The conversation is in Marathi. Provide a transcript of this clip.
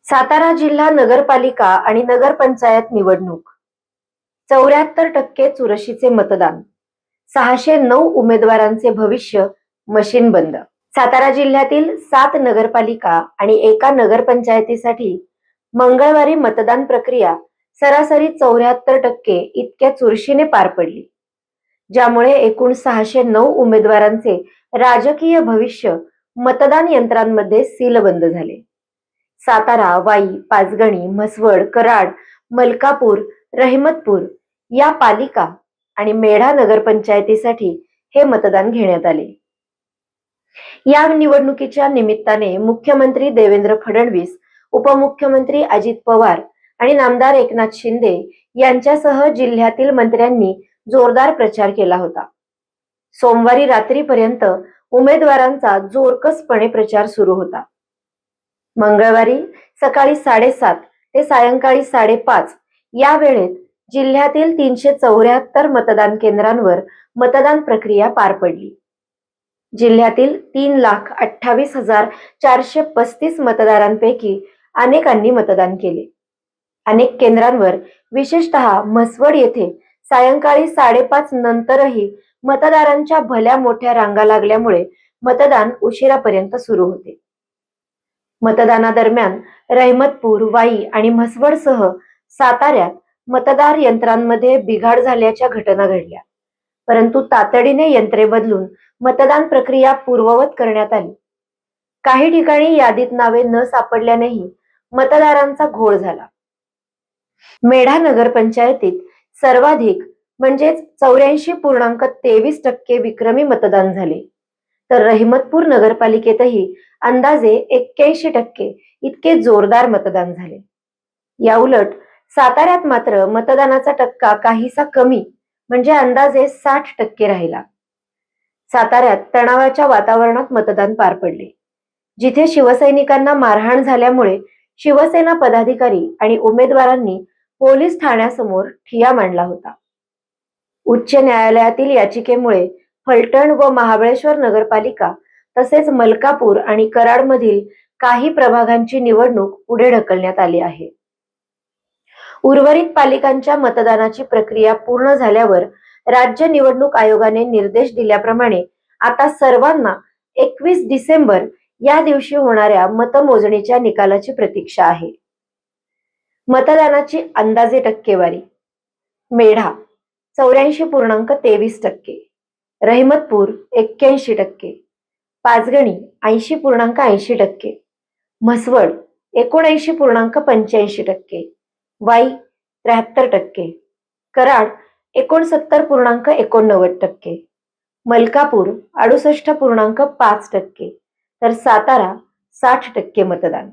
सातारा जिल्हा नगरपालिका आणि नगरपंचायत निवडणूक 74% चुरशीचे मतदान, 609 उमेदवारांचे भविष्य मशीन बंद. सातारा जिल्ह्यातील 7 नगरपालिका आणि एका नगरपंचायतीसाठी मंगळवारी मतदान प्रक्रिया सरासरी 74% इतक्या चुरशीने पार पडली, ज्यामुळे एकूण 609 उमेदवारांचे राजकीय भविष्य मतदान यंत्रांमध्ये सीलबंद झाले. सातारा, वाई, पाचगणी, म्हसवड, कराड, मलकापूर, रहिमतपूर या पालिका आणि मेढा नगरपंचायतीसाठी हे मतदान घेण्यात आले. या निवडणुकीच्या निमित्ताने मुख्यमंत्री देवेंद्र फडणवीस, उपमुख्यमंत्री अजित पवार आणि नामदार एकनाथ शिंदे यांच्यासह जिल्ह्यातील मंत्र्यांनी जोरदार प्रचार केला होता. सोमवारी रात्रीपर्यंत उमेदवारांचा जोरकसपणे प्रचार सुरू होता. मंगळवारी सकाळी 7:30 ते सायंकाळी 5:30 या वेळेत जिल्ह्यातील 374 मतदान केंद्रांवर मतदान प्रक्रिया पार पडली. जिल्ह्यातील 3,28,435 मतदारांपैकी अनेकांनी मतदान केले. अनेक केंद्रांवर, विशेषतः म्हसवड येथे सायंकाळी 5:30 नंतरही मतदारांच्या भल्या मोठ्या रांगा लागल्यामुळे मतदान उशिरापर्यंत सुरू होते. मतदानादरम्यान रहिमतपूर, वाई आणि म्हसवडसह साताऱ्यात मतदार यंत्रांमध्ये बिघाड झाल्याच्या घटना घडल्या, परंतु तातडीने यंत्रे बदलून मतदान प्रक्रिया पूर्ववत करण्यात आली. काही ठिकाणी यादीत नावे न सापडल्यानेही मतदारांचा घोळ झाला. मेढा नगरपंचायतीत सर्वाधिक म्हणजेच 84.23% विक्रमी मतदान झाले, तर रहिमतपूर नगरपालिकेतही अंदाजे 81% इतके जोरदार मतदान झाले. या उलट साताऱ्यात मात्र मतदानाचा टक्का काहीसा कमी म्हणजे अंदाजे 60% राहिला. साताऱ्यात तणावाच्या वातावरणात मतदान पार पडले, जिथे शिवसैनिकांना मारहाण झाल्यामुळे शिवसेना पदाधिकारी आणि उमेदवारांनी पोलीस ठाण्यासमोर ठिय्या मांडला होता. उच्च न्यायालयातील याचिकेमुळे फलटण व महाबळेश्वर नगरपालिका तसेच मलकापूर आणि कराडमधील काही प्रभागांची निवडणूक पुढे ढकलण्यात आली आहे. उर्वरित पालिकांच्या मतदानाची प्रक्रिया पूर्ण झाल्यावर राज्य निवडणूक आयोगाने निर्देश दिल्याप्रमाणे आता सर्वांना 21 डिसेंबर या दिवशी होणाऱ्या मतमोजणीच्या निकालाची प्रतीक्षा आहे. मतदानाची अंदाजे टक्केवारी: मेढा 84.23%, रहिमतपूर 81%, पाचगणी 80.80%, म्हसवड 79.85%, वाई 73%, कराड 69.89%, मलकापूर 68.5%, तर सातारा 60% मतदान.